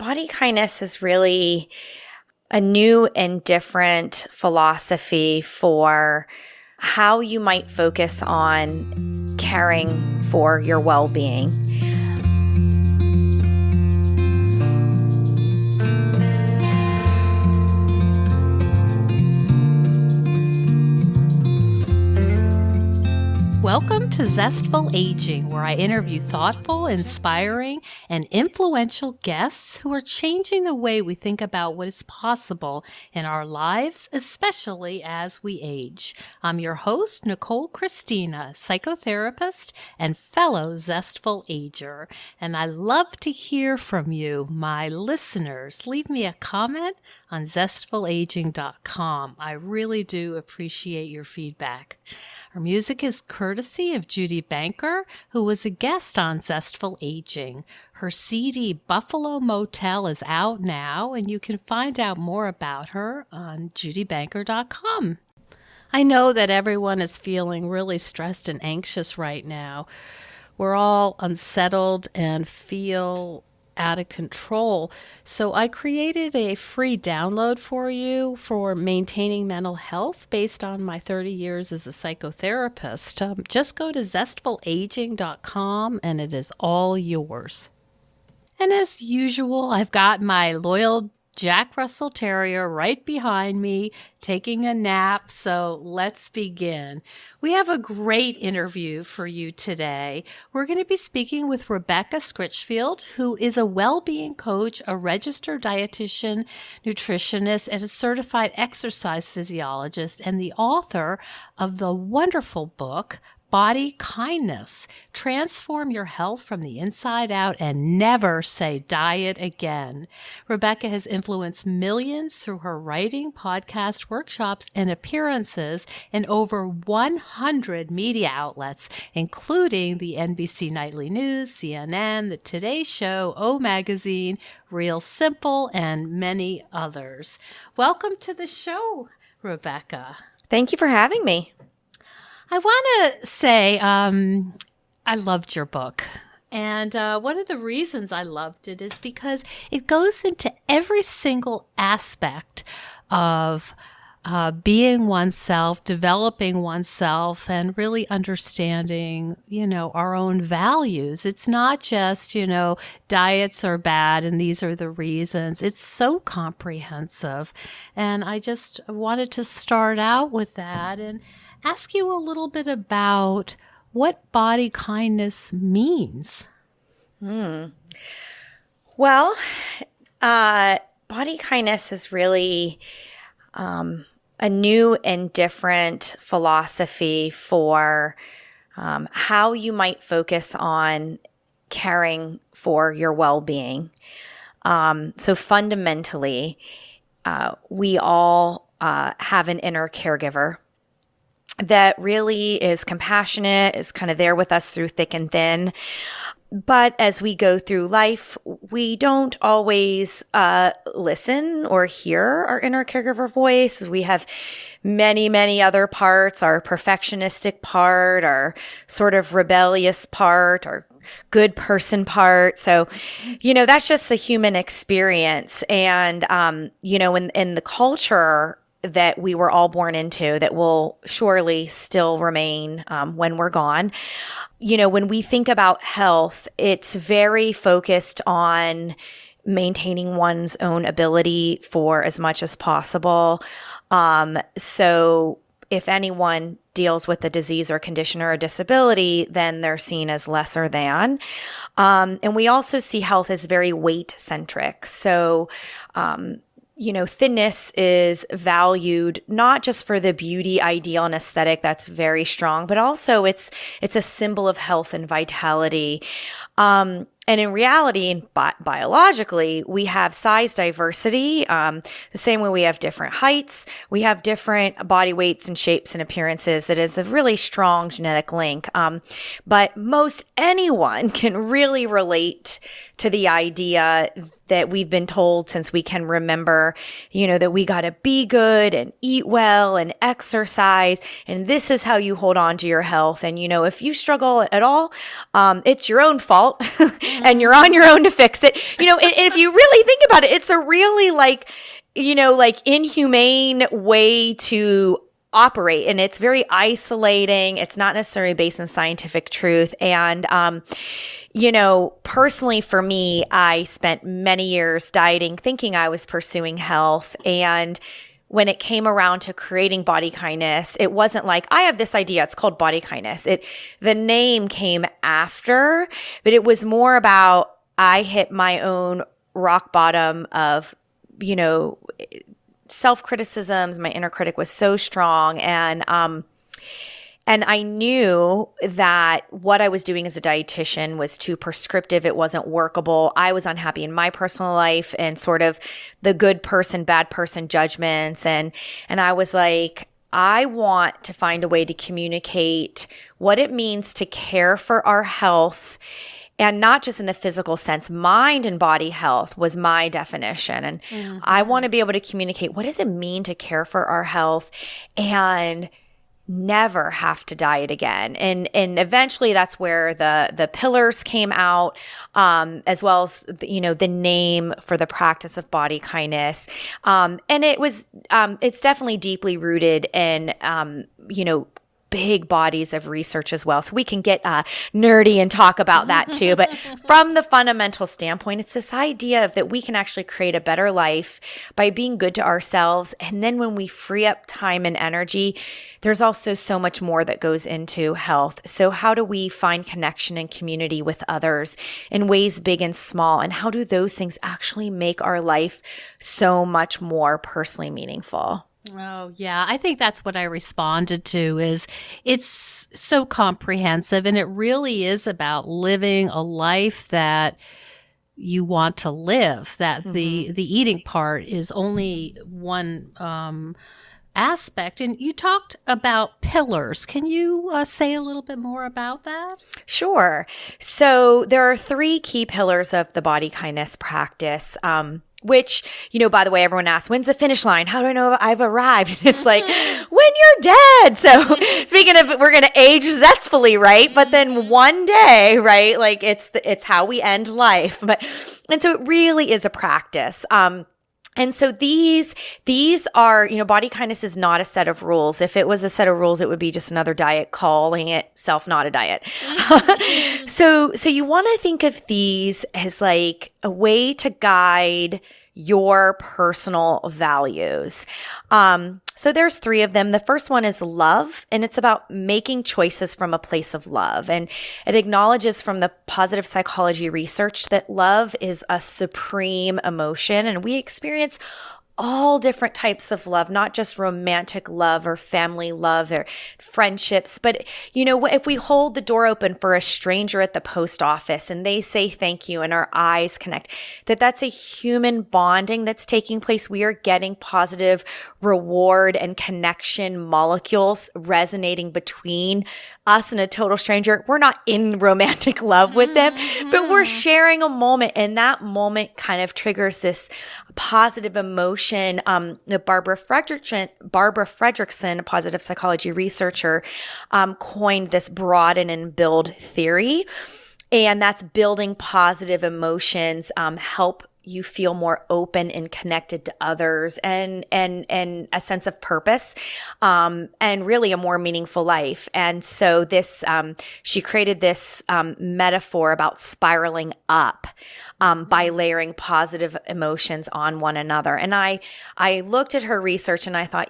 body kindness is really a new and different philosophy for how you might focus on caring for your well-being. Welcome to Zestful Aging, where I interview thoughtful, inspiring, and influential guests who are changing the way we think about what is possible in our lives, especially as we age. I'm your host, Nicole Christina, psychotherapist and fellow Zestful Ager, and I love to hear from you, my listeners. Leave me a comment on zestfulaging.com. I really do appreciate your feedback. Our music is courtesy of Judy Banker, who was a guest on Zestful Aging. Her CD, Buffalo Motel, is out now, and you can find out more about her on judybanker.com. I know that everyone is feeling really stressed and anxious right now. We're all unsettled and feel out of control. So I created a free download for you for maintaining mental health based on my 30 years as a psychotherapist. Just go to zestfulaging.com and it is all yours. And as usual, I've got my loyal Jack Russell Terrier right behind me taking a nap, so let's begin. We have a great interview for you today. We're going to be speaking with Rebecca Scritchfield, who is a well-being coach, a registered dietitian, nutritionist, and a certified exercise physiologist, and the author of the wonderful book, Body Kindness. Transform your health from the inside out and never say diet again. Rebecca has influenced millions through her writing, podcast, workshops, and appearances in over 100 media outlets, including the NBC Nightly News, CNN, The Today Show, O Magazine, Real Simple, and many others. Welcome to the show, Rebecca. Thank you for having me. I want to say I loved your book. And one of the reasons I loved it is because it goes into every single aspect of being oneself, developing oneself, and really understanding, our own values. It's not just, diets are bad and these are the reasons. It's so comprehensive. And I just wanted to start out with that and ask you a little bit about what body kindness means. Well, body kindness is really a new and different philosophy for how you might focus on caring for your well-being. So fundamentally, we all have an inner caregiver that really is compassionate, is kind of there with us through thick and thin. But as we go through life, we don't always listen or hear our inner caregiver voice. We have many, many other parts, our perfectionistic part, our sort of rebellious part, our good person part. So, that's just the human experience. And, in the culture that we were all born into that will surely still remain when we're gone. When we think about health, it's very focused on maintaining one's own ability for as much as possible. So if anyone deals with a disease or condition or a disability, then they're seen as lesser than. And we also see health as very weight-centric. So, thinness is valued not just for the beauty ideal and aesthetic that's very strong, but also it's a symbol of health and vitality. And in reality, and biologically, we have size diversity. The same way we have different heights, we have different body weights and shapes and appearances. That is a really strong genetic link. But most anyone can really relate to the idea that we've been told since we can remember, that we got to be good and eat well and exercise. And this is how you hold on to your health. And, if you struggle at all, it's your own fault. fault and you're on your own to fix it. And if you really think about it, it's a really like inhumane way to operate, and it's very isolating. It's not necessarily based in scientific truth. And, personally for me, I spent many years dieting, thinking I was pursuing health. And when it came around to creating Body Kindness, it wasn't like, I have this idea, it's called Body Kindness. The name came after, but it was more about, I hit my own rock bottom of, self-criticisms. My inner critic was so strong. And I knew that what I was doing as a dietitian was too prescriptive. It wasn't workable. I was unhappy in my personal life and sort of the good person, bad person judgments. And I was like, I want to find a way to communicate what it means to care for our health, and not just in the physical sense. Mind and body health was my definition. And I want to be able to communicate, what does it mean to care for our health and never have to diet again? And eventually that's where the pillars came out, as well as, the name for the practice of Body Kindness. And it's definitely deeply rooted in, big bodies of research as well. So we can get nerdy and talk about that too. But from the fundamental standpoint, it's this idea of that we can actually create a better life by being good to ourselves. And then when we free up time and energy, there's also so much more that goes into health. So how do we find connection and community with others in ways big and small? And how do those things actually make our life so much more personally meaningful? Oh, yeah. I think that's what I responded to is it's so comprehensive, and it really is about living a life that you want to live, that the eating part is only one aspect. And you talked about pillars. Can you say a little bit more about that? Sure. So there are 3 key pillars of the Body Kindness practice. Which, by the way, everyone asks, when's the finish line? How do I know if I've arrived? And it's like, when you're dead. So speaking of, we're going to age zestfully, right? But then one day, right? Like it's how we end life. And so it really is a practice. And so these are, Body Kindness is not a set of rules. If it was a set of rules, it would be just another diet calling itself not a diet. So you want to think of these as like a way to guide your personal values. So there's 3 of them. The first one is love, and it's about making choices from a place of love. And it acknowledges from the positive psychology research that love is a supreme emotion, and we experience all different types of love, not just romantic love or family love or friendships. But, if we hold the door open for a stranger at the post office and they say thank you and our eyes connect, that's a human bonding that's taking place. We are getting positive reward and connection molecules resonating between us and a total stranger. We're not in romantic love with them, but we're sharing a moment, and that moment kind of triggers this positive emotion. The Barbara Fredrickson, a positive psychology researcher, coined this broaden and build theory, and that's building positive emotions, help you feel more open and connected to others and a sense of purpose, and really a more meaningful life. And so this, she created this metaphor about spiraling up by layering positive emotions on one another. And I looked at her research and I thought,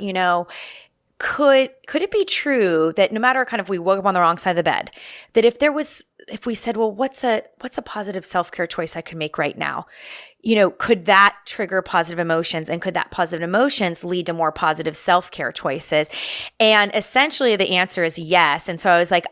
could it be true that no matter kind of we woke up on the wrong side of the bed, that if we said, well, what's a positive self-care choice I could make right now? Could that trigger positive emotions, and could that positive emotions lead to more positive self-care choices? And essentially the answer is yes. And so I was like,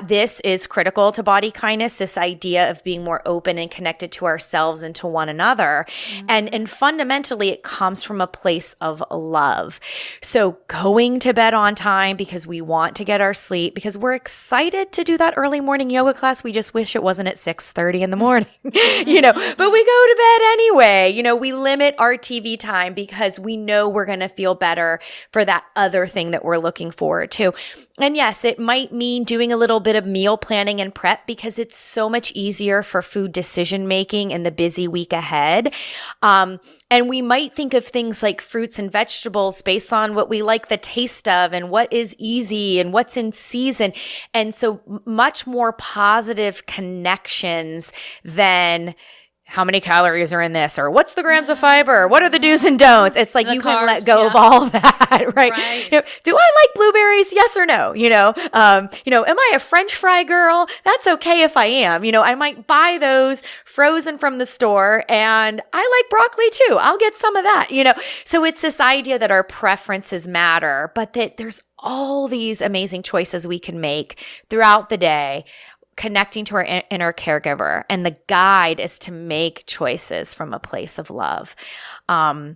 this is critical to Body Kindness, this idea of being more open and connected to ourselves and to one another. And fundamentally, it comes from a place of love. So going to bed on time because we want to get our sleep, because we're excited to do that early morning yoga class. We just wish it wasn't at 6:30 in the morning, but we go to bed anyway. We limit our TV time because we know we're going to feel better for that other thing that we're looking forward to. And yes, it might mean doing a little little bit of meal planning and prep because it's so much easier for food decision making in the busy week ahead. And we might think of things like fruits and vegetables based on what we like the taste of and what is easy and what's in season. And so much more positive connections than how many calories are in this, or what's the grams of fiber, or what are the do's and don'ts. It's like you can let go of all that, right? Do I like blueberries? Yes or no? Am I a French fry girl? That's okay if I am. I might buy those frozen from the store, and I like broccoli too. I'll get some of that. So it's this idea that our preferences matter, but that there's all these amazing choices we can make throughout the day, connecting to our inner caregiver. And the guide is to make choices from a place of love. The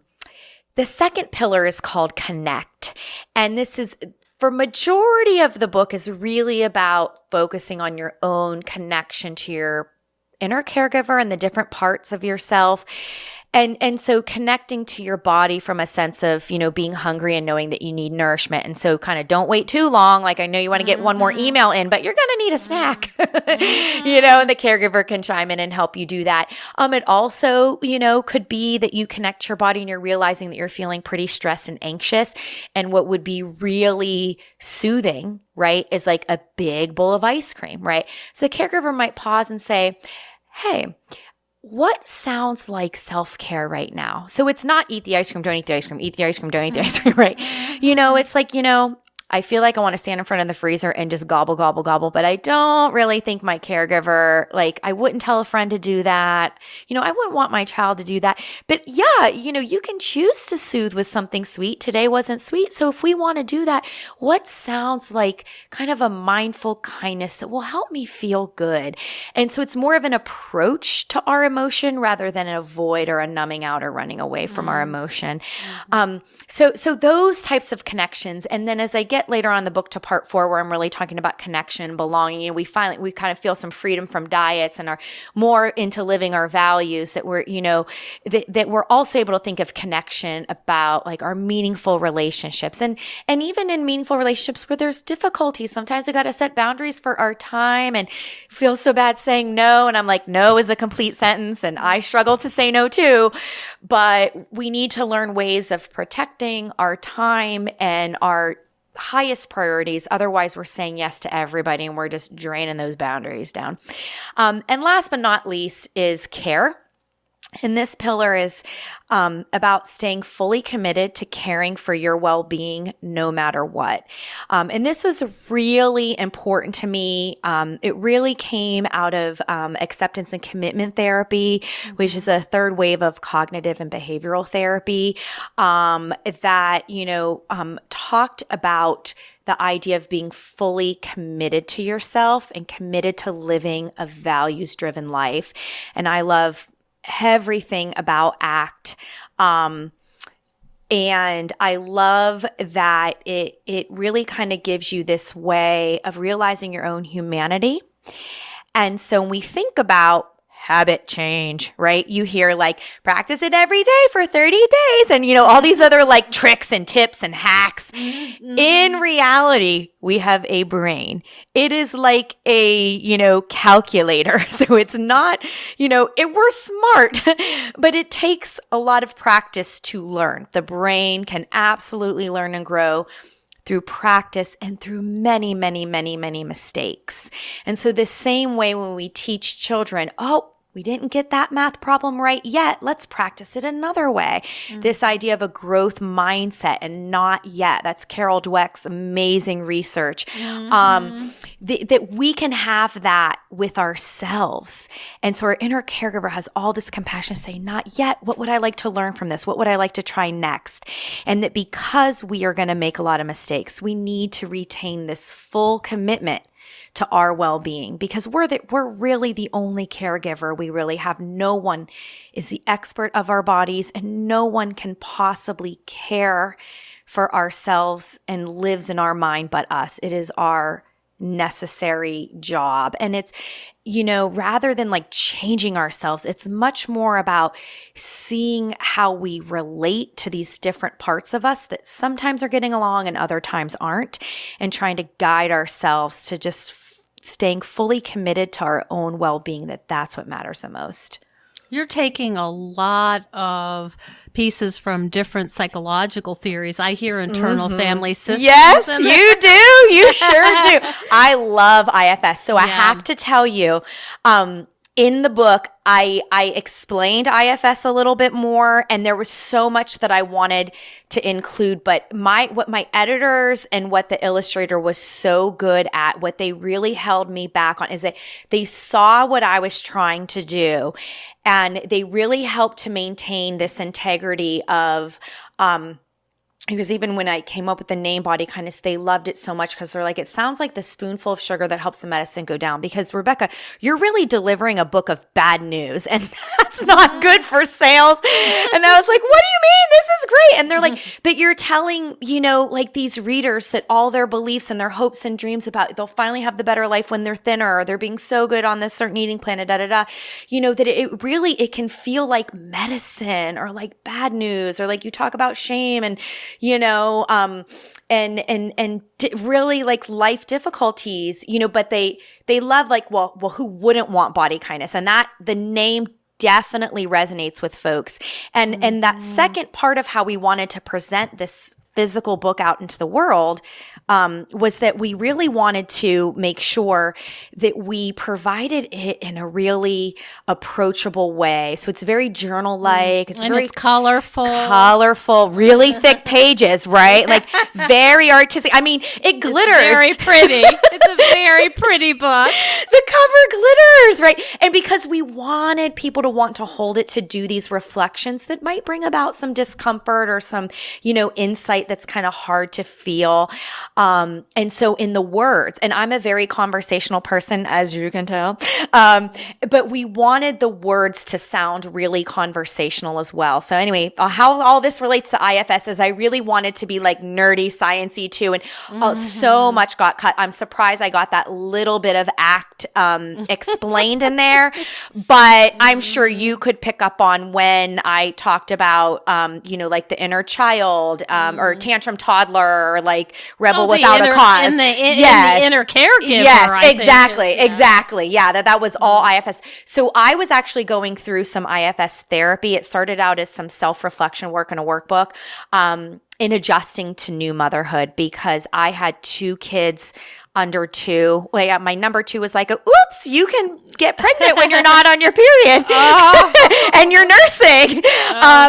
second pillar is called connect. And this is, for majority of the book, is really about focusing on your own connection to your inner caregiver and the different parts of yourself. And so connecting to your body from a sense of, being hungry and knowing that you need nourishment. And so kind of don't wait too long. Like, I know you want to get one more email in, but you're going to need a snack, and the caregiver can chime in and help you do that. It also, could be that you connect your body and you're realizing that you're feeling pretty stressed and anxious. And what would be really soothing, right, is like a big bowl of ice cream, right? So the caregiver might pause and say, hey, what sounds like self-care right now? So it's not eat the ice cream, don't eat the ice cream, eat the ice cream, don't eat the ice cream, right? It's like, I feel like I want to stand in front of the freezer and just gobble, gobble, gobble, but I don't really think my caregiver, I wouldn't tell a friend to do that. I wouldn't want my child to do that. But yeah, you can choose to soothe with something sweet. Today wasn't sweet. So if we want to do that, what sounds like kind of a mindful kindness that will help me feel good? And so it's more of an approach to our emotion rather than an avoid or a numbing out or running away from our emotion. So those types of connections. And then as I get later on in the book to part 4, where I'm really talking about connection, belonging, we kind of feel some freedom from diets and are more into living our values, that we're, that we're also able to think of connection about like our meaningful relationships. And even in meaningful relationships where there's difficulties, sometimes we got to set boundaries for our time and feel so bad saying no. And I'm like, no is a complete sentence. And I struggle to say no too, but we need to learn ways of protecting our time and our highest priorities. Otherwise, we're saying yes to everybody and we're just draining those boundaries down. And last but not least is care. And this pillar is about staying fully committed to caring for your well-being no matter what. And this was really important to me. It really came out of acceptance and commitment therapy, which is a third wave of cognitive and behavioral therapy that, talked about the idea of being fully committed to yourself and committed to living a values-driven life. And I love everything about ACT. And I love that it really kind of gives you this way of realizing your own humanity. And so when we think about habit change, right? You hear like practice it every day for 30 days and, all these other like tricks and tips and hacks. In reality, we have a brain. It is like a, calculator. So it's not, we're smart, but it takes a lot of practice to learn. The brain can absolutely learn and grow through practice and through many, many, many, many mistakes. And so the same way when we teach children, we didn't get that math problem right yet, let's practice it another way. This idea of a growth mindset and not yet. That's Carol Dweck's amazing research. That we can have that with ourselves. And so our inner caregiver has all this compassion to say, not yet. What would I like to learn from this? What would I like to try next? And that because we are going to make a lot of mistakes, we need to retain this full commitment to our well-being, because we're really the only caregiver we really have. No one is the expert of our bodies, and no one can possibly care for ourselves and lives in our mind but us. It is our necessary job. And it's, rather than like changing ourselves, it's much more about seeing how we relate to these different parts of us that sometimes are getting along and other times aren't, and trying to guide ourselves to just staying fully committed to our own well-being, that's what matters the most. You're taking a lot of pieces from different psychological theories. I hear internal family systems. Yes, you do. You sure do. I love IFS. So I have to tell you, in the book, I explained IFS a little bit more, and there was so much that I wanted to include, but what my editors and what the illustrator was so good at, what they really held me back on, is that they saw what I was trying to do, and they really helped to maintain this integrity of, because even when I came up with the name Body Kindness, they loved it so much because they're like, it sounds like the spoonful of sugar that helps the medicine go down. Because Rebecca, you're really delivering a book of bad news, and that's not good for sales. And I was like, what do you mean? This is great. And they're like, but you're telling, like these readers that all their beliefs and their hopes and dreams about they'll finally have the better life when they're thinner, or they're being so good on this certain eating plan, that it can feel like medicine or like bad news, or like you talk about shame and really like life difficulties, but they love like, well, who wouldn't want body kindness? And that the name definitely resonates with folks. And that second part of how we wanted to present this physical book out into the world was that we really wanted to make sure that we provided it in a really approachable way. So it's very journal-like. It's colorful, really thick pages, right? Like very artistic. I mean, it glitters. It's very pretty. It's a very pretty book. The cover glitters, right? And because we wanted people to want to hold it, to do these reflections that might bring about some discomfort or some, insight that's kind of hard to feel. And so in the words, and I'm a very conversational person, as you can tell, but we wanted the words to sound really conversational as well. So anyway, how all this relates to IFS is I really wanted to be like nerdy, sciencey too. And so much got cut. I'm surprised I got that little bit of ACT explained in there, but I'm sure you could pick up on when I talked about, like the inner child, or tantrum toddler, or like rebel without a cause. In the inner caregiver. Yes, exactly. Yeah, that was all IFS. So I was actually going through some IFS therapy. It started out as some self-reflection work in a workbook, in adjusting to new motherhood, because I had 2 kids under 2. Like my number 2 was like, oops, you can get pregnant when you're not on your period. And you're nursing.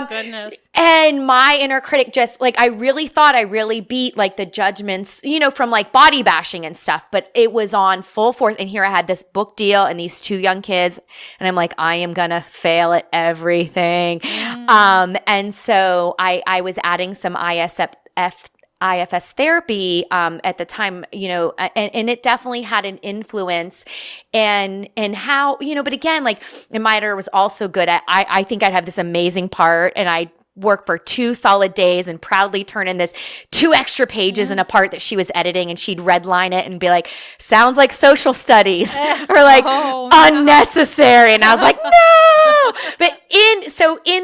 Goodness. And my inner critic just like, I really thought I really beat like the judgments, from like body bashing and stuff, but it was on full force. And here I had this book deal and these 2 young kids, and I'm like, I am going to fail at everything. And so I was adding some IFS therapy at the time, and it definitely had an influence, and how, but again, like, and my editor was also good at, I think I'd have this amazing part, and I work for 2 solid days and proudly turn in this 2 extra pages in a part that she was editing, and she'd redline it and be like, sounds like social studies, or like unnecessary. And I was like, no. But in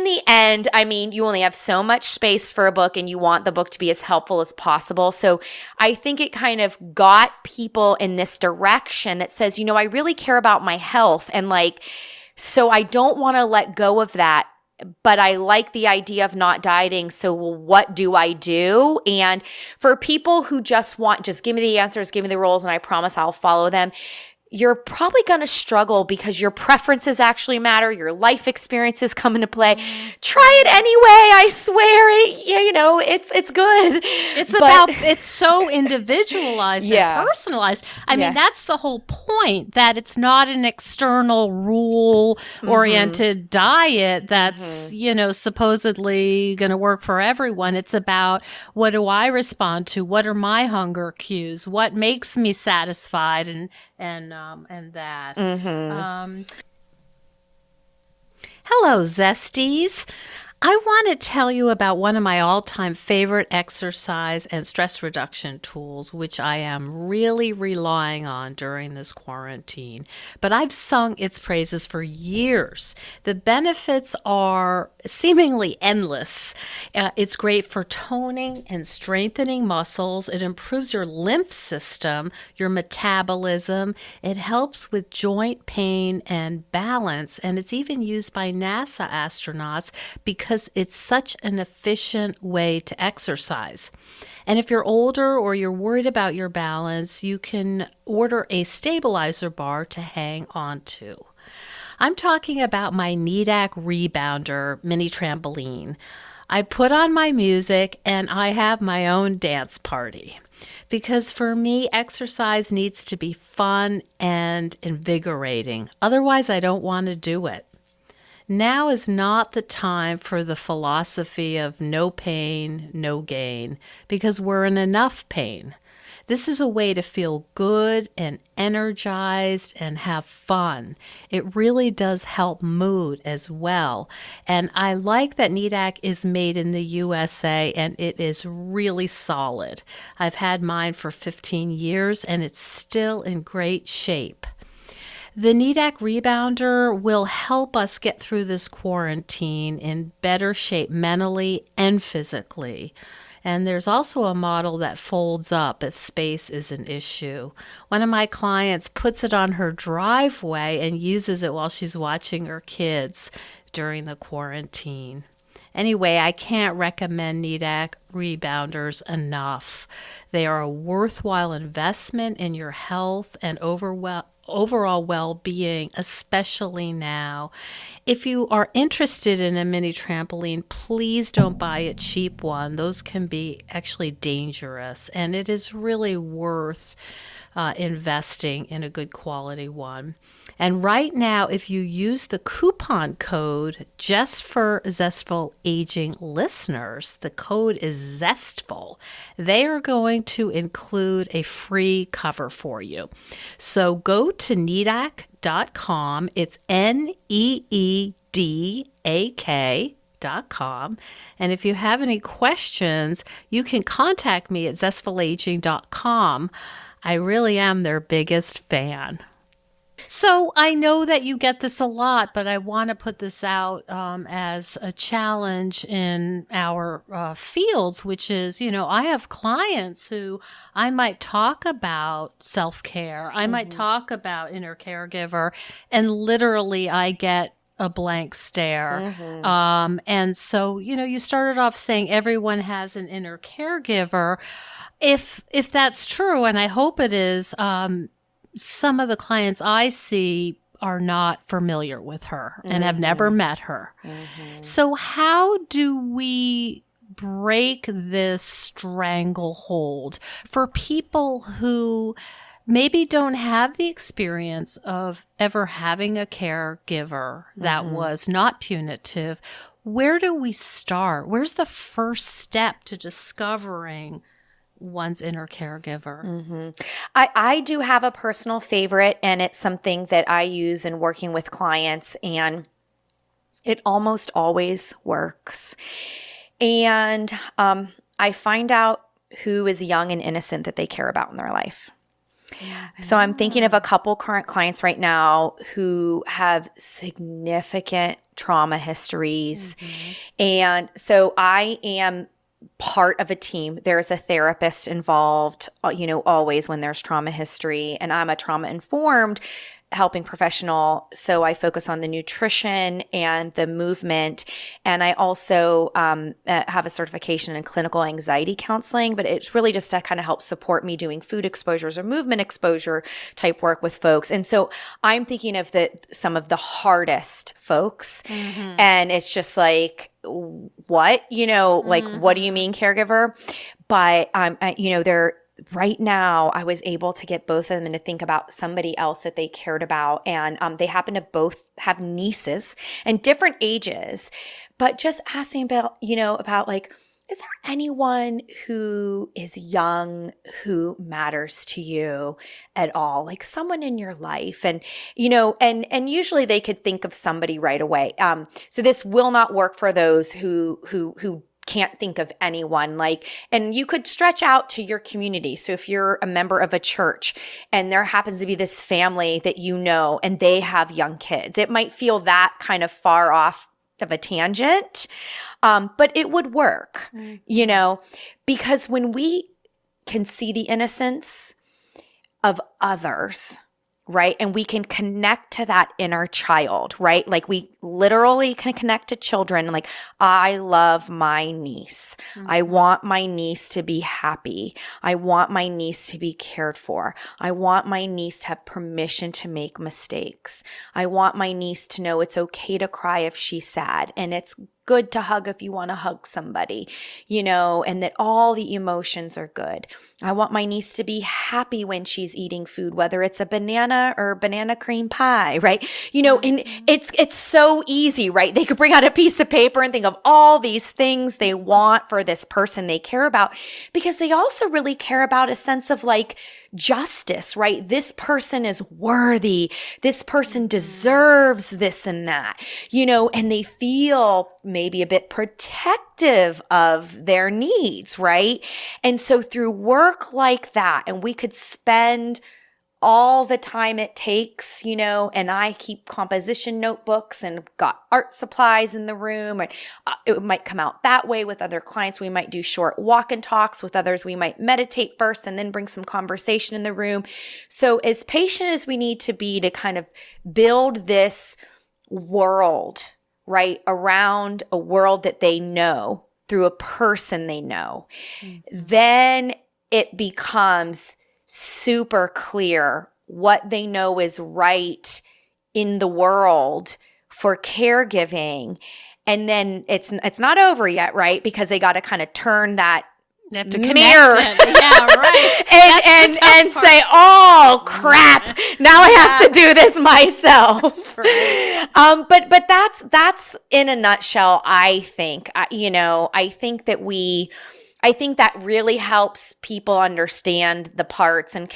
the end, I mean, you only have so much space for a book, and you want the book to be as helpful as possible. So I think it kind of got people in this direction that says, I really care about my health, and like, so I don't want to let go of that. But I like the idea of not dieting. So what do I do? And for people who just give me the answers, give me the rules, and I promise I'll follow them, you're probably going to struggle because your preferences actually matter. Your life experiences come into play. Try it anyway. I swear it's good. It's so individualized and personalized. I mean, that's the whole point, that it's not an external rule oriented diet that's, supposedly going to work for everyone. It's about, what do I respond to? What are my hunger cues? What makes me satisfied? And that. Hello, Zesties. I want to tell you about one of my all-time favorite exercise and stress reduction tools, which I am really relying on during this quarantine. But I've sung its praises for years. The benefits are seemingly endless. It's great for toning and strengthening muscles. It improves your lymph system, your metabolism. It helps with joint pain and balance. And it's even used by NASA astronauts because it's such an efficient way to exercise. And if you're older or you're worried about your balance, you can order a stabilizer bar to hang on to. I'm talking about my NEDAC Rebounder mini trampoline. I put on my music and I have my own dance party. Because for me, exercise needs to be fun and invigorating. Otherwise, I don't want to do it. Now is not the time for the philosophy of no pain, no gain, because we're in enough pain. This is a way to feel good and energized and have fun. It really does help mood as well. And I like that NEDAC is made in the USA and it is really solid. I've had mine for 15 years and it's still in great shape. The NEDAC Rebounder will help us get through this quarantine in better shape mentally and physically. And there's also a model that folds up if space is an issue. One of my clients puts it on her driveway and uses it while she's watching her kids during the quarantine. Anyway, I can't recommend NEDAC Rebounders enough. They are a worthwhile investment in your health and overall well-being, especially now. If you are interested in a mini trampoline, please don't buy a cheap one. Those can be actually dangerous, and it is really worth investing in a good quality one. And right now, if you use the coupon code just for Zestful Aging listeners, the code is Zestful, they are going to include a free cover for you. So go to needak.com. It's NEEDAK.com. And if you have any questions, you can contact me at zestfulaging.com. I really am their biggest fan. So I know that you get this a lot, but I want to put this out as a challenge in our fields, which is, I have clients who I might talk about self-care. I might talk about inner caregiver, and literally I get a blank stare. And so, you started off saying everyone has an inner caregiver. If that's true, and I hope it is, some of the clients I see are not familiar with her and have never met her. So how do we break this stranglehold for people who maybe don't have the experience of ever having a caregiver that was not punitive? Where do we start? Where's the first step to discovering one's inner caregiver? I do have a personal favorite, and it's something that I use in working with clients, and it almost always works. And I find out who is young and innocent that they care about in their life. So I'm thinking of a couple current clients right now who have significant trauma histories. And so I am part of a team. There's a therapist involved, always when there's trauma history, and I'm a trauma-informed helping professional. So I focus on the nutrition and the movement. And I also have a certification in clinical anxiety counseling, but it's really just to kind of help support me doing food exposures or movement exposure type work with folks. And so I'm thinking of some of the hardest folks. And it's just like, what? What do you mean caregiver? But, they're right now, I was able to get both of them to think about somebody else that they cared about. And they happen to both have nieces and different ages, but just asking about, is is there anyone who is young who matters to you at all? Like someone in your life. And, and usually they could think of somebody right away. So this will not work for those who can't think of anyone, and you could stretch out to your community. So if you're a member of a church and there happens to be this family that and they have young kids, it might feel that kind of far off of a tangent, but it would work, because when we can see the innocence of others, right? And we can connect to that inner child, right? Like we literally can connect to children. Like, I love my niece. Mm-hmm. I want my niece to be happy. I want my niece to be cared for. I want my niece to have permission to make mistakes. I want my niece to know it's okay to cry if she's sad, and it's good to hug if you want to hug somebody, and that all the emotions are good. I want my niece to be happy when she's eating food, whether it's a banana or banana cream pie, right? And it's so easy, right? They could bring out a piece of paper and think of all these things they want for this person they care about, because they also really care about a sense of justice, right? This person is worthy. This person deserves this and that, and they feel maybe a bit protective of their needs, right? And so through work like that, and we could spend all the time it takes, and I keep composition notebooks and got art supplies in the room. And it might come out that way with other clients. We might do short walk and talks. With others, we might meditate first and then bring some conversation in the room. So as patient as we need to be to kind of build this world, right, around a world that they know through a person they know, then it becomes super clear what they know is right in the world for caregiving. And then it's not over yet, right? Because they got to kind of turn that they have to mirror. Connect it. Yeah, right. and say, oh crap, now I have to do this myself. Right. But that's in a nutshell, I think. I think that really helps people understand the parts and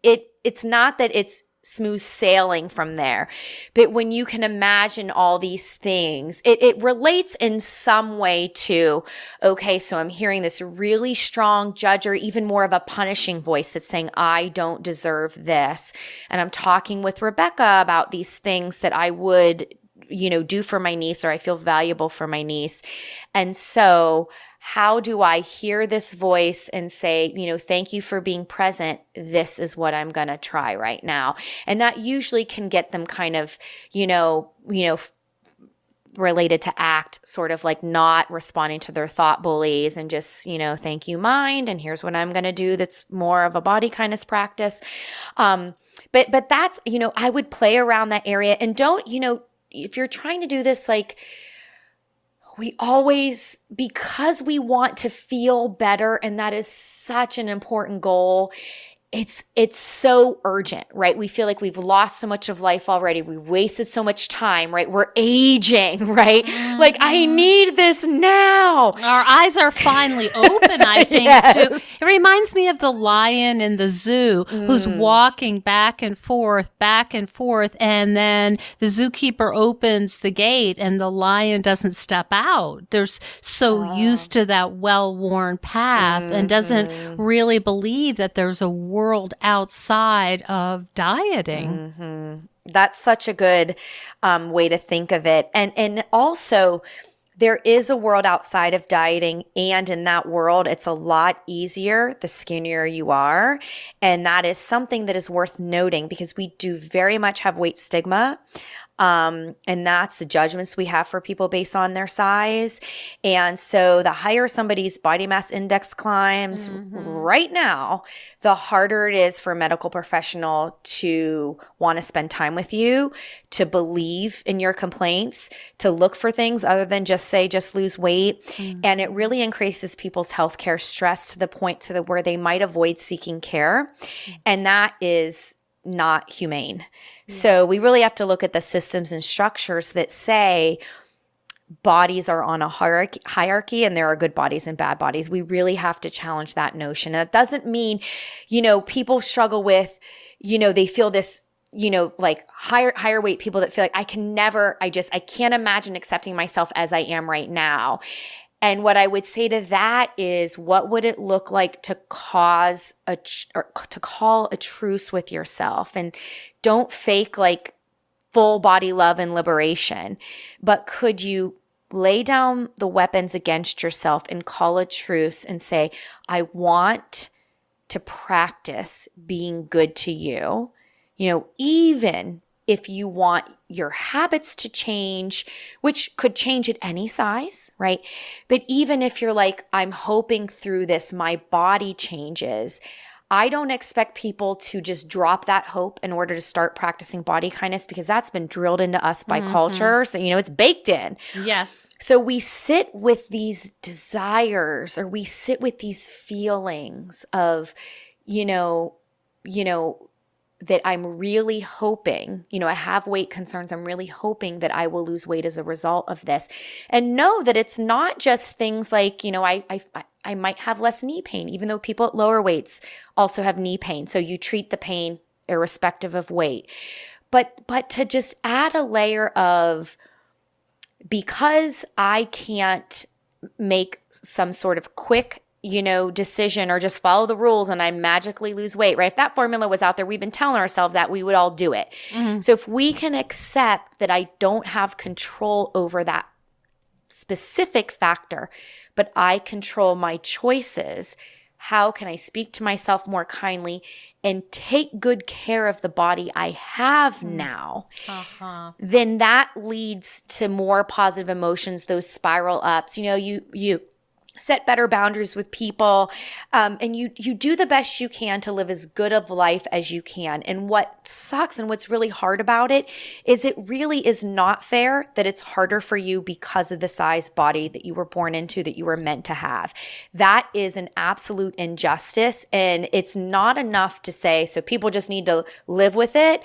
it's not that it's smooth sailing from there, but when you can imagine all these things, it relates in some way to, okay, so I'm hearing this really strong judge or even more of a punishing voice that's saying, I don't deserve this. And I'm talking with Rebecca about these things that I would do for my niece, or I feel valuable for my niece. And so how do I hear this voice and say, thank you for being present. This is what I'm going to try right now. And that usually can get them kind of, related to ACT, sort of like not responding to their thought bullies and just, thank you, mind. And here's what I'm going to do. That's more of a body kindness practice. But that's, I would play around that area, and don't, if you're trying to do this, we always, because we want to feel better, and that is such an important goal, it's so urgent, right? We feel like we've lost so much of life already. We wasted so much time, right? We're aging, right? Mm-hmm. Like, I need this now. Our eyes are finally open, I think, yes. too. It reminds me of the lion in the zoo who's walking back and forth, and then the zookeeper opens the gate and the lion doesn't step out. They're so used to that well-worn path and doesn't really believe that there's a world outside of dieting. Mm-hmm. That's such a good way to think of it. And also, there is a world outside of dieting, and in that world, it's a lot easier the skinnier you are. And that is something that is worth noting, because we do very much have weight stigma. And that's the judgments we have for people based on their size. And so the higher somebody's body mass index climbs right now, the harder it is for a medical professional to want to spend time with you, to believe in your complaints, to look for things other than just say, just lose weight. And it really increases people's healthcare stress to the point where they might avoid seeking care. And that is not humane. So we really have to look at the systems and structures that say, bodies are on a hierarchy and there are good bodies and bad bodies. We really have to challenge that notion. And that doesn't mean, people struggle with, they feel this, like higher weight people that feel like I can't imagine accepting myself as I am right now. And what I would say to that is, what would it look like to call a truce with yourself? And don't fake like full body love and liberation, but could you lay down the weapons against yourself and call a truce and say, I want to practice being good to you, even if you want your habits to change, which could change at any size, right? But even if you're like, I'm hoping through this, my body changes. I don't expect people to just drop that hope in order to start practicing body kindness, because that's been drilled into us by culture. So, it's baked in. Yes. So we sit with these desires, or we sit with these feelings of, that I'm really hoping, I have weight concerns. I'm really hoping that I will lose weight as a result of this. And know that it's not just things like, I might have less knee pain, even though people at lower weights also have knee pain. So you treat the pain irrespective of weight. But to just add a layer of, because I can't make some sort of quick decision or just follow the rules and I magically lose weight, right? If that formula was out there, we've been telling ourselves that, we would all do it. Mm-hmm. So if we can accept that I don't have control over that specific factor, but I control my choices, how can I speak to myself more kindly and take good care of the body I have now? Then that leads to more positive emotions, those spiral ups. You set better boundaries with people, and you do the best you can to live as good of life as you can. And what sucks and what's really hard about it is, it really is not fair that it's harder for you because of the size body that you were born into, that you were meant to have. That is an absolute injustice, and it's not enough to say, so people just need to live with it.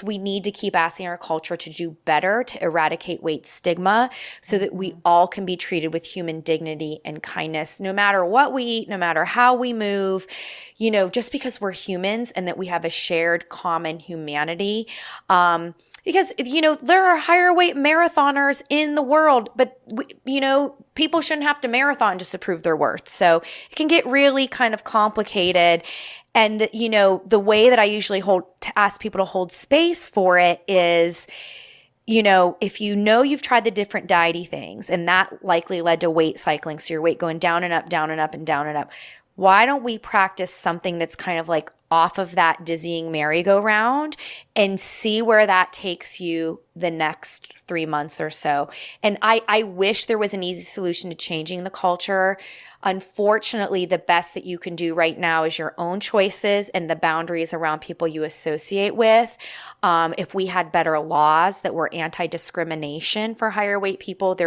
We need to keep asking our culture to do better to eradicate weight stigma, so that we all can be treated with human dignity and kindness, no matter what we eat, no matter how we move, just because we're humans and that we have a shared common humanity. Because, there are higher weight marathoners in the world, but, people shouldn't have to marathon just to prove their worth. So it can get really kind of complicated. And, the way that I usually ask people to hold space for it is, if you've tried the different diety things and that likely led to weight cycling, so your weight going down and up, down and up, and down and up, why don't we practice something that's kind of like off of that dizzying merry-go-round and see where that takes you the next 3 months or so? And I wish there was an easy solution to changing the culture. Unfortunately, the best that you can do right now is your own choices and the boundaries around people you associate with. If we had better laws that were anti-discrimination for higher weight people,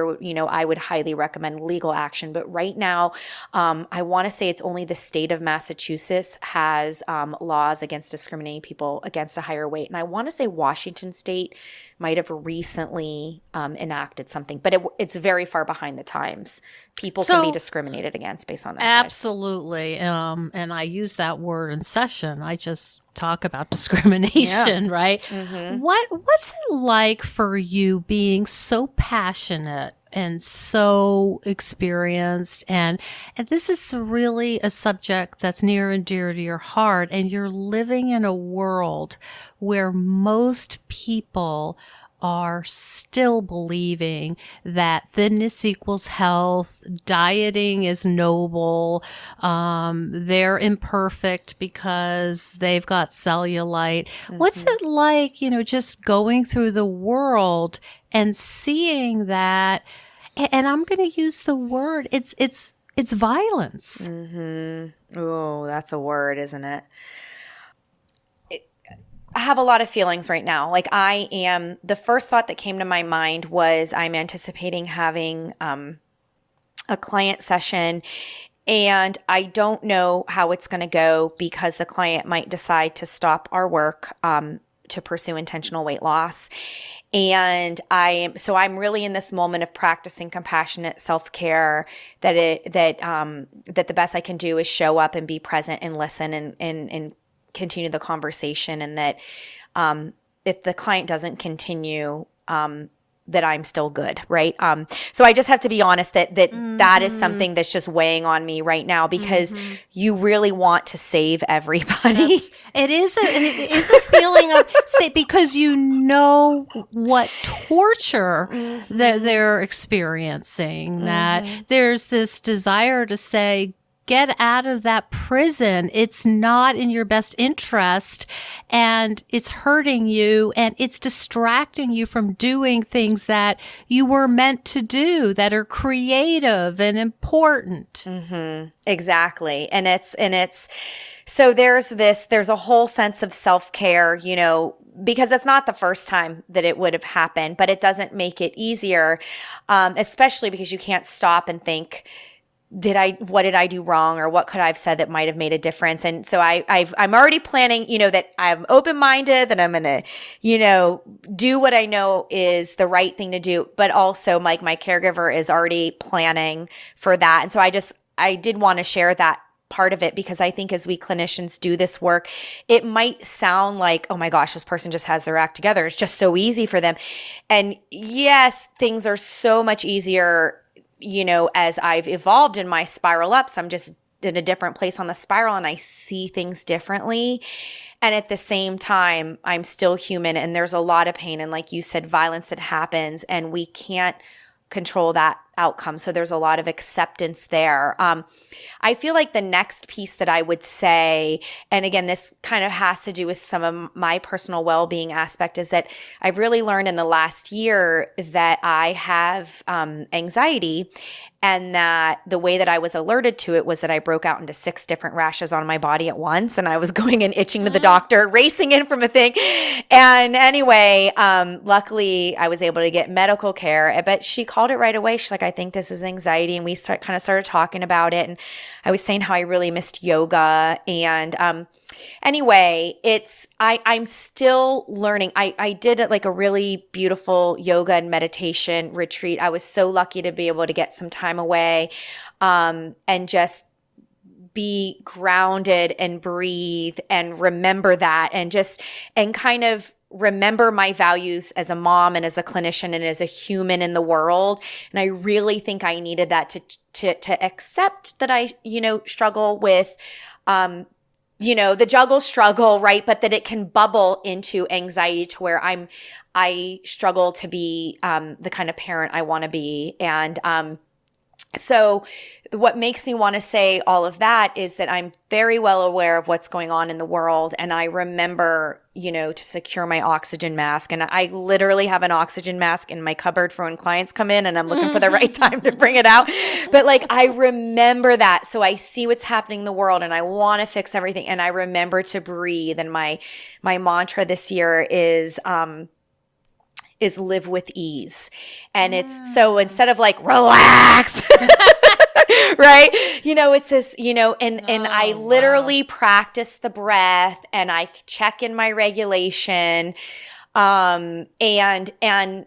I would highly recommend legal action. But right now, I want to say it's only the state of Massachusetts has laws against discriminating people against a higher weight. And I want to say Washington State might have recently enacted something, but it's very far behind the times. People can be discriminated against based on their size. Absolutely. And I use that word in session. I just talk about discrimination, right? Mm-hmm. What's it like for you being so passionate and so experienced, and this is really a subject that's near and dear to your heart, and you're living in a world where most people are still believing that thinness equals health, dieting is noble, they're imperfect because they've got cellulite. Mm-hmm. What's it like, just going through the world and seeing that, and I'm going to use the word, it's violence. Mm-hmm. Oh, that's a word, isn't it? I have a lot of feelings right now. Like the first thought that came to my mind was I'm anticipating having a client session, and I don't know how it's going to go because the client might decide to stop our work to pursue intentional weight loss. And I'm really in this moment of practicing compassionate self-care, that the best I can do is show up and be present and listen and continue the conversation. And that, if the client doesn't continue, that I'm still good. Right. So I just have to be honest that is something that's just weighing on me right now, because you really want to save everybody. It is a feeling of, because you know what torture that they're experiencing, that there's this desire to say, get out of that prison. It's not in your best interest, and it's hurting you, and it's distracting you from doing things that you were meant to do, that are creative and important. Exactly. And it's so there's a whole sense of self-care, because it's not the first time that it would have happened, but it doesn't make it easier, especially because you can't stop and think, what did I do wrong, or what could I have said that might have made a difference? And so I'm already planning, that I'm open-minded, that I'm going to, do what I know is the right thing to do. But also my caregiver is already planning for that. And so I did want to share that part of it, because I think as we clinicians do this work, it might sound like, oh my gosh, this person just has their act together. It's just so easy for them. And yes, things are so much easier, as I've evolved in my spiral ups. I'm just in a different place on the spiral, and I see things differently. And at the same time, I'm still human, and there's a lot of pain. And like you said, violence that happens, and we can't control that outcome. So there's a lot of acceptance there. I feel like the next piece that I would say, and again, this kind of has to do with some of my personal well-being aspect, is that I've really learned in the last year that I have anxiety, and that the way that I was alerted to it was that I broke out into 6 different rashes on my body at once, and I was going and itching to the doctor, racing in from a thing. And anyway, luckily I was able to get medical care, but she called it right away. She's like, I think this is anxiety. And we kind of started talking about it. And I was saying how I really missed yoga. And anyway, I'm still learning. I did like a really beautiful yoga and meditation retreat. I was so lucky to be able to get some time away, and just be grounded and breathe and remember that, and kind of remember my values as a mom and as a clinician and as a human in the world. And I really think I needed that to accept that I, struggle with, the juggle struggle, right? But that it can bubble into anxiety to where I struggle to be the kind of parent I want to be. And so what makes me want to say all of that is that I'm very well aware of what's going on in the world. And I remember, to secure my oxygen mask. And I literally have an oxygen mask in my cupboard for when clients come in, and I'm looking for the right time to bring it out. But I remember that. So I see what's happening in the world, and I want to fix everything. And I remember to breathe. And my mantra this year is live with ease. And it's so instead of relax, right? It's this, and I literally practice the breath, and I check in my regulation. And the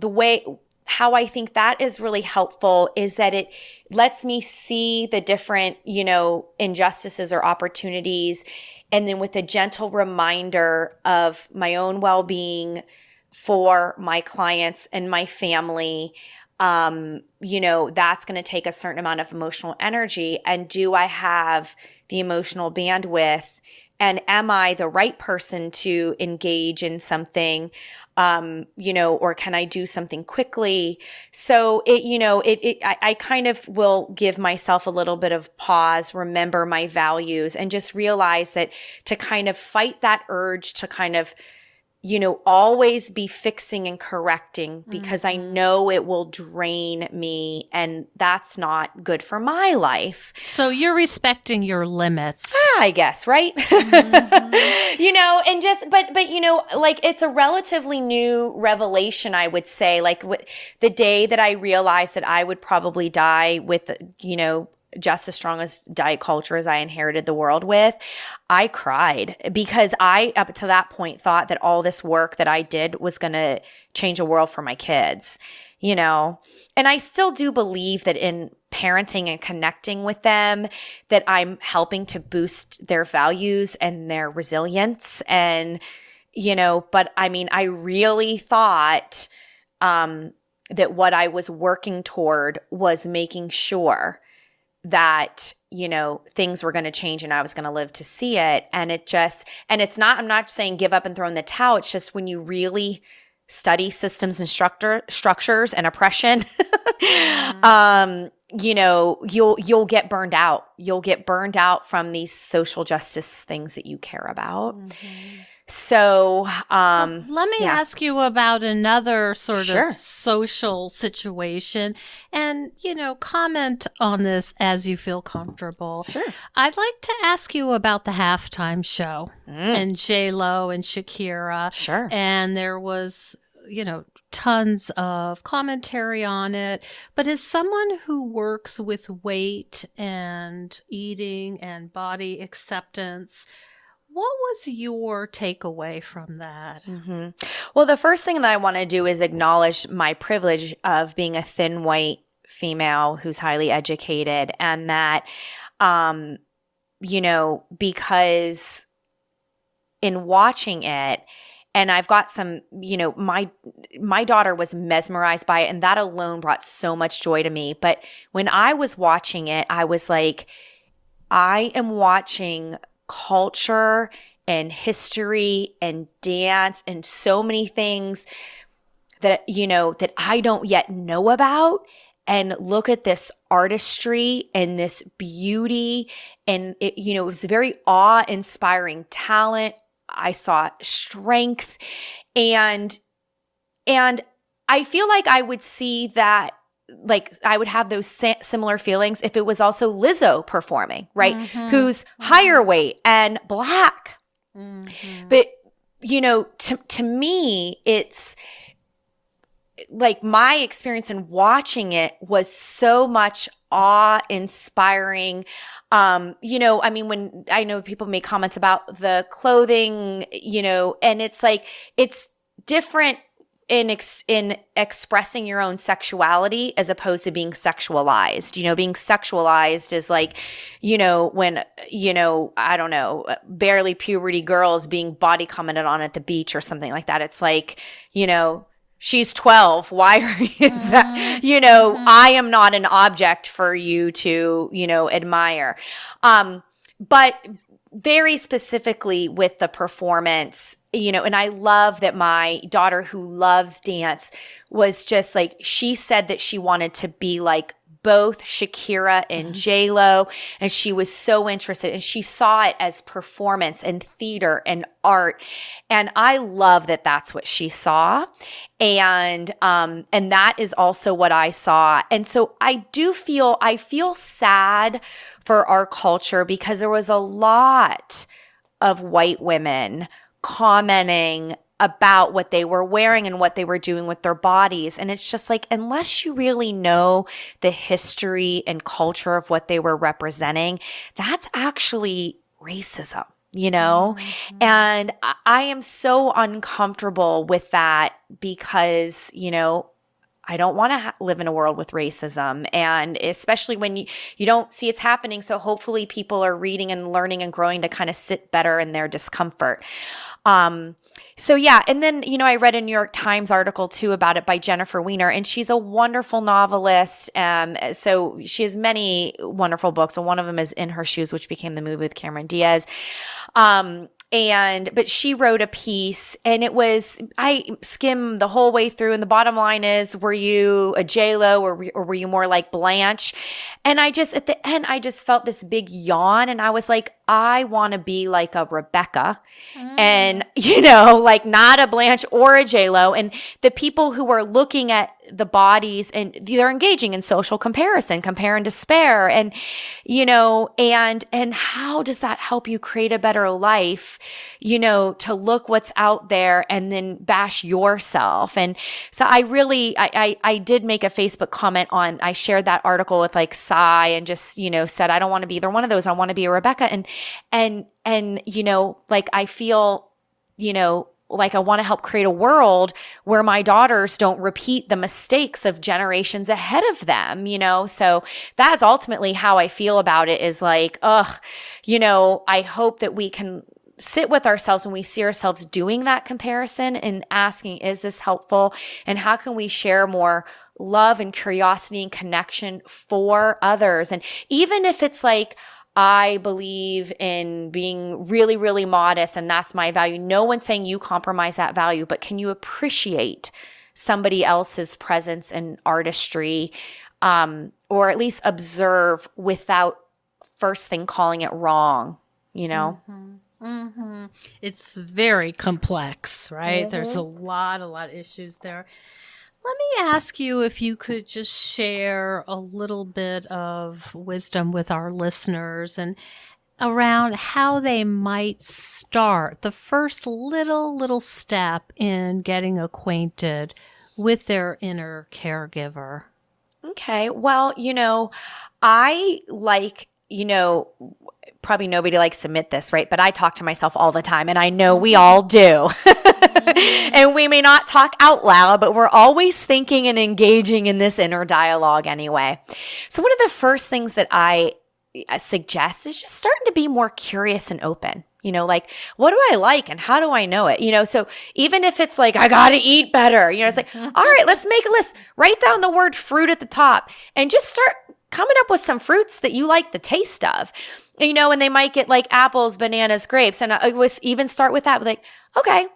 way, how I think that is really helpful is that it lets me see the different, injustices or opportunities. And then with a gentle reminder of my own well-being for my clients and my family, that's going to take a certain amount of emotional energy. And do I have the emotional bandwidth? And am I the right person to engage in something, or can I do something quickly? So I kind of will give myself a little bit of pause, remember my values, and just realize that to kind of fight that urge to kind of always be fixing and correcting, because I know it will drain me, and that's not good for my life. So you're respecting your limits. I guess, right? But it's a relatively new revelation, I would say. The day that I realized that I would probably die with, just as strong as diet culture as I inherited the world with, I cried because I, up to that point, thought that all this work that I did was going to change the world for my kids, you know? And I still do believe that in parenting and connecting with them, that I'm helping to boost their values and their resilience. And, you know, but I mean, I really thought that what I was working toward was making sure that, you know, things were going to change and I was going to live to see it. And it's not, I'm not saying give up and throw in the towel. It's just when you really study systems and structures and oppression, you know, you'll get burned out. You'll get burned out from these social justice things that you care about. Mm-hmm. So, let me ask you about another sort of social situation and, you know, comment on this as you feel comfortable. Sure. I'd like to ask you about the halftime show and J-Lo and Shakira. Sure. And there was, you know, tons of commentary on it. But as someone who works with weight and eating and body acceptance, what was your takeaway from that? Mm-hmm. Well, the first thing that I want to do is acknowledge my privilege of being a thin white female who's highly educated, and that, you know, because in watching it, and I've got some, you know, my daughter was mesmerized by it, and that alone brought so much joy to me. But when I was watching it, I was like, I am watching culture and history and dance and so many things that, you know, that I don't yet know about. And look at this artistry and this beauty. And it, you know, it was very awe-inspiring talent. I saw strength, and I feel like I would see that, like I would have those similar feelings if it was also Lizzo performing, right? Mm-hmm. Who's higher weight and Black. Mm-hmm. But, you know, to me, it's like my experience in watching it was so much awe-inspiring. You know, I mean, when I know people make comments about the clothing, you know, and it's like, it's different in expressing your own sexuality as opposed to being sexualized. You know, being sexualized is like, you know, when, you know, I don't know, barely puberty girls being body commented on at the beach or something like that. It's like, you know, she's 12. Why are you, is that, you know, I am not an object for you to, you know, admire. But very specifically with the performance, you know, and I love that my daughter, who loves dance, was just like, she said that she wanted to be like both Shakira and J-Lo, and she was so interested, and she saw it as performance and theater and art. And I love that that's what she saw. And that is also what I saw. And so I feel sad for our culture, because there was a lot of white women commenting about what they were wearing and what they were doing with their bodies. And it's just like, unless you really know the history and culture of what they were representing, that's actually racism, you know? Mm-hmm. And I am so uncomfortable with that because, you know, I don't want to live in a world with racism, and especially when you don't see it's happening. So hopefully people are reading and learning and growing to kind of sit better in their discomfort. So yeah, and then, you know, I read a New York Times article too about it by Jennifer Weiner, and she's a wonderful novelist. So she has many wonderful books, and one of them is In Her Shoes, which became the movie with Cameron Diaz. But she wrote a piece, and I skimmed the whole way through, and the bottom line is, were you a J-Lo or were you more like Blanche? And at the end, I just felt this big yawn, and I was like, I want to be like a Rebecca and, you know, like not a Blanche or a J-Lo. And the people who are looking at the bodies, and they're engaging in social comparison, compare and despair. And, and how does that help you create a better life, to look what's out there and then bash yourself? And so I did make a Facebook comment I shared that article with like Cy and just, said, I don't want to be either one of those. I want to be a Rebecca. And like I feel, like I want to help create a world where my daughters don't repeat the mistakes of generations ahead of them, So that's ultimately how I feel about it, is like, I hope that we can sit with ourselves when we see ourselves doing that comparison and asking, is this helpful? And how can we share more love and curiosity and connection for others? And even if it's like, I believe in being really, really modest and that's my value. No one's saying you compromise that value, but can you appreciate somebody else's presence and artistry, or at least observe without first thing calling it wrong, Mm-hmm. Mm-hmm. It's very complex, right? Mm-hmm. There's a lot of issues there. Let me ask you if you could just share a little bit of wisdom with our listeners and around how they might start the first little step in getting acquainted with their inner caregiver. Okay. Well, I like, probably nobody likes to admit this, right? But I talk to myself all the time, and I know we all do. And we may not talk out loud, but we're always thinking and engaging in this inner dialogue anyway. So one of the first things that I suggest is just starting to be more curious and open. Like, what do I like and how do I know it? So even if it's like, I got to eat better, it's like, all right, let's make a list. Write down the word fruit at the top and just start coming up with some fruits that you like the taste of. And they might get like apples, bananas, grapes. And I was even start with that, like, okay,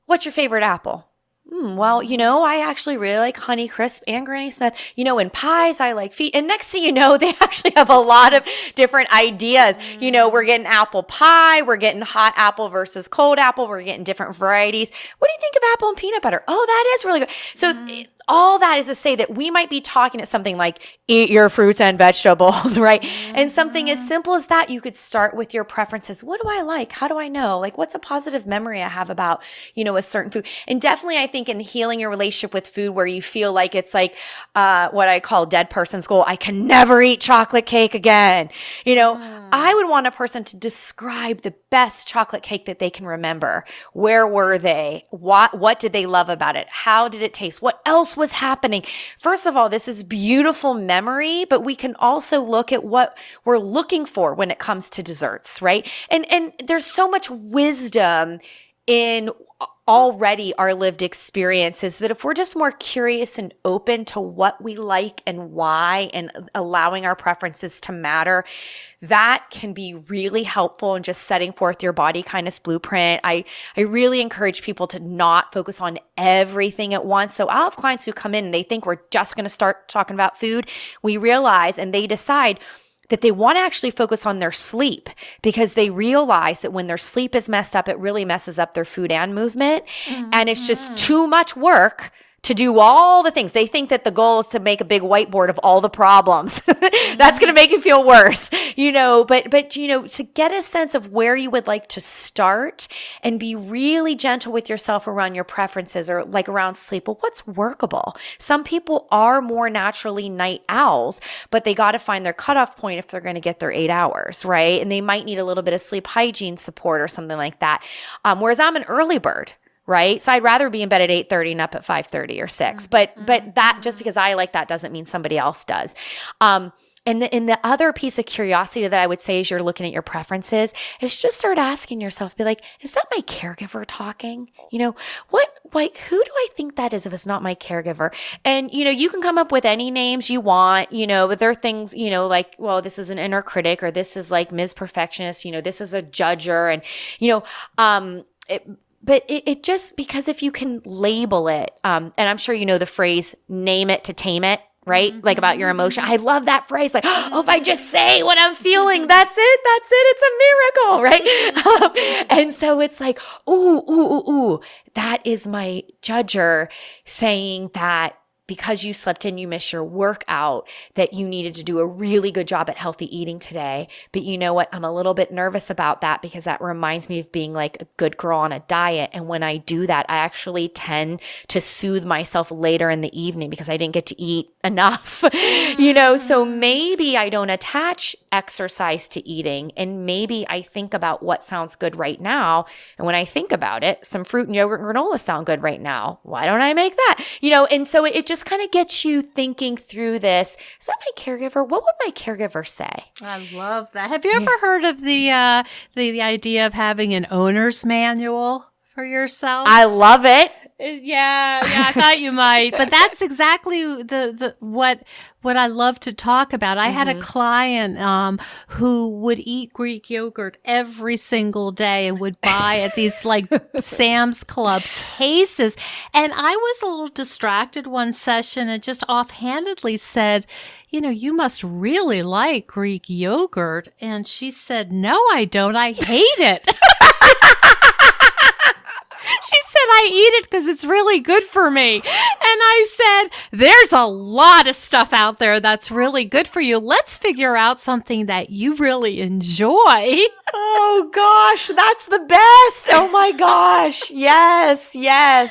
what's your favorite apple? Well, I actually really like Honeycrisp and Granny Smith. In pies, I like feet. And next thing you know, they actually have a lot of different ideas. We're getting apple pie. We're getting hot apple versus cold apple. We're getting different varieties. What do you think of apple and peanut butter? Oh, that is really good. So all that is to say that we might be talking at something like eat your fruits and vegetables, right? And something as simple as that, you could start with your preferences. What do I like? How do I know? Like, what's a positive memory I have about, a certain food? And definitely, I think in healing your relationship with food where you feel like it's like what I call dead person's goal. I can never eat chocolate cake again. I would want a person to describe the best chocolate cake that they can remember. Where were they? What did they love about it? How did it taste? What else was happening? First of all, this is beautiful memory, but we can also look at what we're looking for when it comes to desserts, right? And there's so much wisdom in already our lived experiences that if we're just more curious and open to what we like and why, and allowing our preferences to matter, that can be really helpful in just setting forth your body kindness blueprint. I really encourage people to not focus on everything at once. So I'll have clients who come in and they think we're just going to start talking about food. We realize, and they decide that they want to actually focus on their sleep because they realize that when their sleep is messed up, it really messes up their food and movement. Mm-hmm. And it's just too much work to do all the things. They think that the goal is to make a big whiteboard of all the problems. That's going to make it feel worse, but to get a sense of where you would like to start and be really gentle with yourself around your preferences or like around sleep. Well, what's workable? Some people are more naturally night owls, but they got to find their cutoff point if they're going to get their 8 hours, right? And they might need a little bit of sleep hygiene support or something like that. Whereas I'm an early bird. Right. So I'd rather be in bed at 8:30 and up at 5:30 or 6. But that just because I like that doesn't mean somebody else does. And the other piece of curiosity that I would say as you're looking at your preferences is just start asking yourself, be like, is that my caregiver talking? Who do I think that is if it's not my caregiver? And, you can come up with any names you want, but there are things, like, well, this is an inner critic or this is like Ms. Perfectionist, this is a judger and, But it just, because if you can label it, and I'm sure you know the phrase, name it to tame it, right? Like about your emotion. I love that phrase. Like, oh, if I just say what I'm feeling, that's it. It's a miracle, right? And so it's like, ooh, that is my judger saying that because you slept in, you missed your workout, that you needed to do a really good job at healthy eating today. But you know what? I'm a little bit nervous about that because that reminds me of being like a good girl on a diet. And when I do that, I actually tend to soothe myself later in the evening because I didn't get to eat enough, so maybe I don't attach exercise to eating, and maybe I think about what sounds good right now. And when I think about it, some fruit and yogurt and granola sound good right now. Why don't I make that? And so it just kind of gets you thinking through this. Is that my caregiver? What would my caregiver say? I love that. Have you ever heard of the idea of having an owner's manual for yourself? I love it. Yeah, I thought you might, but that's exactly what I love to talk about. I had a client who would eat Greek yogurt every single day and would buy at these like Sam's Club cases. And I was a little distracted one session and just offhandedly said, you must really like Greek yogurt. And she said, no, I don't. I hate it. She said, I eat it because it's really good for me. And I said, there's a lot of stuff out there that's really good for you. Let's figure out something that you really enjoy. Oh, gosh, that's the best. Oh, my gosh. Yes. Oh, my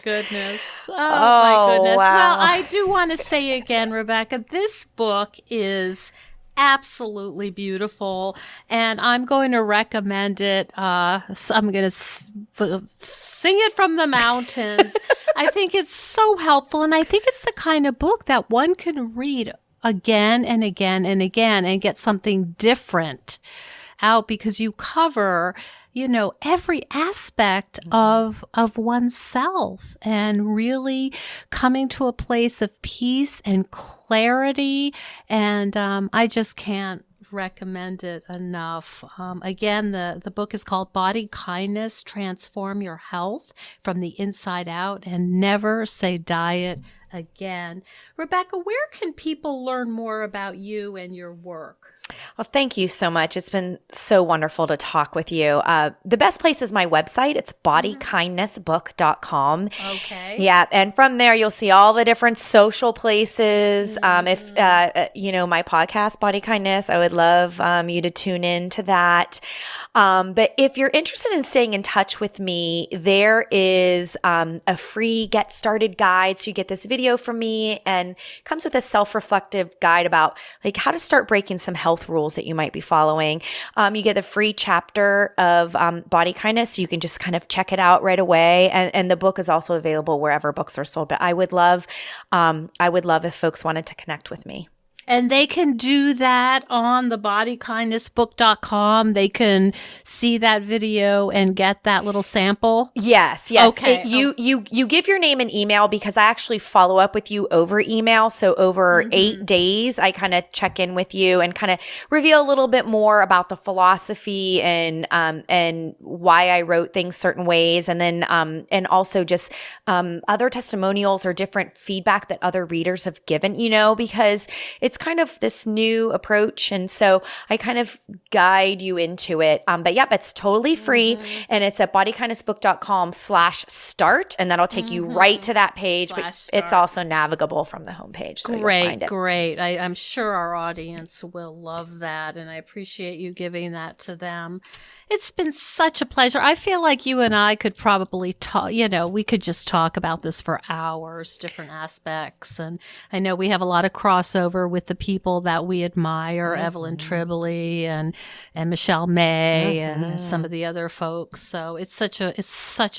goodness. My goodness. Wow. Well, I do want to say again, Rebecca, this book is absolutely beautiful, and I'm going to recommend it. So I'm going to sing it from the mountains. I think it's so helpful, and I think it's the kind of book that one can read again and again and again and get something different out, because you cover every aspect of oneself, and really coming to a place of peace and clarity. And I just can't recommend it enough. Again, the book is called Body Kindness, Transform Your Health from the Inside Out, and Never Say Diet Again. Rebecca, where can people learn more about you and your work? Well, thank you so much. It's been so wonderful to talk with you. The best place is my website. It's bodykindnessbook.com. Okay. Yeah. And from there, you'll see all the different social places. If, my podcast, Body Kindness, I would love you to tune in to that. But if you're interested in staying in touch with me, there is a free Get Started guide. So you get this video from me, and it comes with a self-reflective guide about like how to start breaking some health rules that you might be following. You get the free chapter of Body Kindness, so you can just kind of check it out right away. And the book is also available wherever books are sold. But I would love if folks wanted to connect with me. And they can do that on the bodykindnessbook.com. They can see that video and get that little sample. Yes. Okay. You give your name and email, because I actually follow up with you over email. So over 8 days, I kind of check in with you and kind of reveal a little bit more about the philosophy and why I wrote things certain ways. And then, and also just other testimonials or different feedback that other readers have given, because it's kind of this new approach. And so I kind of guide you into it. But yep, it's totally free. And it's at bodykindnessbook.com/start. And that'll take you right to that page. But it's also navigable from the homepage. So you'll find it. Great. I'm sure our audience will love that. And I appreciate you giving that to them. It's been such a pleasure. I feel like you and I could probably talk, we could just talk about this for hours, different aspects. And I know we have a lot of crossover with the people that we admire, Evelyn Tribole and Michelle May and some of the other folks. So it's such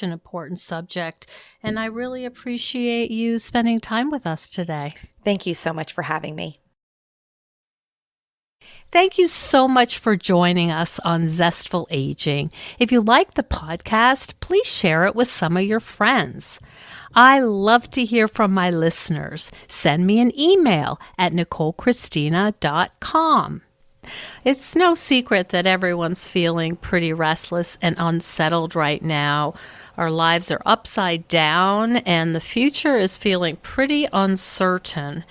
an important subject. And I really appreciate you spending time with us today. Thank you so much for having me. Thank you so much for joining us on Zestful Aging. If you like the podcast, please share it with some of your friends. I love to hear from my listeners. Send me an email at NicoleChristina.com. It's no secret that everyone's feeling pretty restless and unsettled right now Our lives are upside down, and the future is feeling pretty uncertain.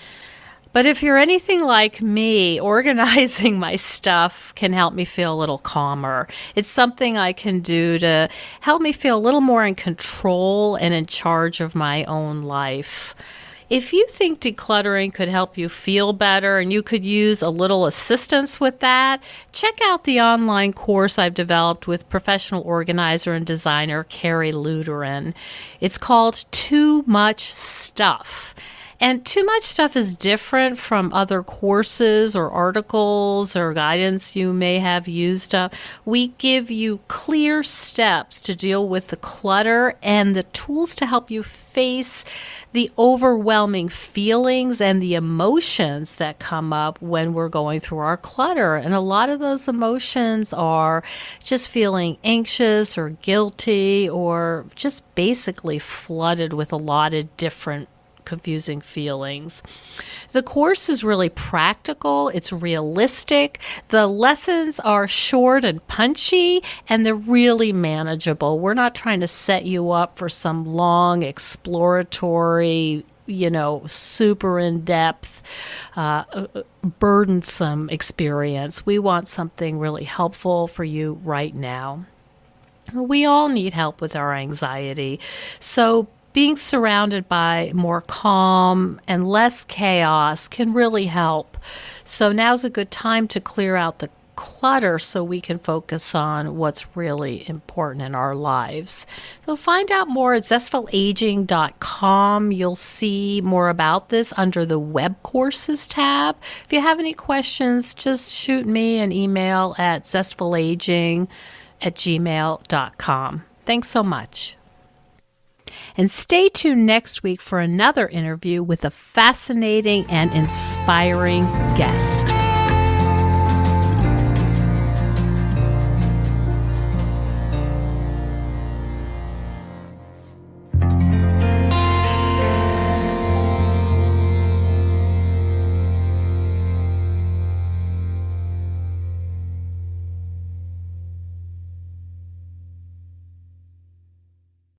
But if you're anything like me, organizing my stuff can help me feel a little calmer. It's something I can do to help me feel a little more in control and in charge of my own life. If you think decluttering could help you feel better and you could use a little assistance with that, check out the online course I've developed with professional organizer and designer Carrie Luderin. It's called Too Much Stuff. And Too Much Stuff is different from other courses or articles or guidance you may have used up. We give you clear steps to deal with the clutter and the tools to help you face the overwhelming feelings and the emotions that come up when we're going through our clutter. And a lot of those emotions are just feeling anxious or guilty or just basically flooded with a lot of different confusing feelings. The course is really practical. It's realistic. The lessons are short and punchy, and they're really manageable. We're not trying to set you up for some long exploratory, super in-depth, burdensome experience. We want something really helpful for you right now. We all need help with our anxiety. So being surrounded by more calm and less chaos can really help. So now's a good time to clear out the clutter so we can focus on what's really important in our lives. So find out more at zestfulaging.com. You'll see more about this under the web courses tab. If you have any questions, just shoot me an email at zestfulaging@gmail.com. Thanks so much. And stay tuned next week for another interview with a fascinating and inspiring guest.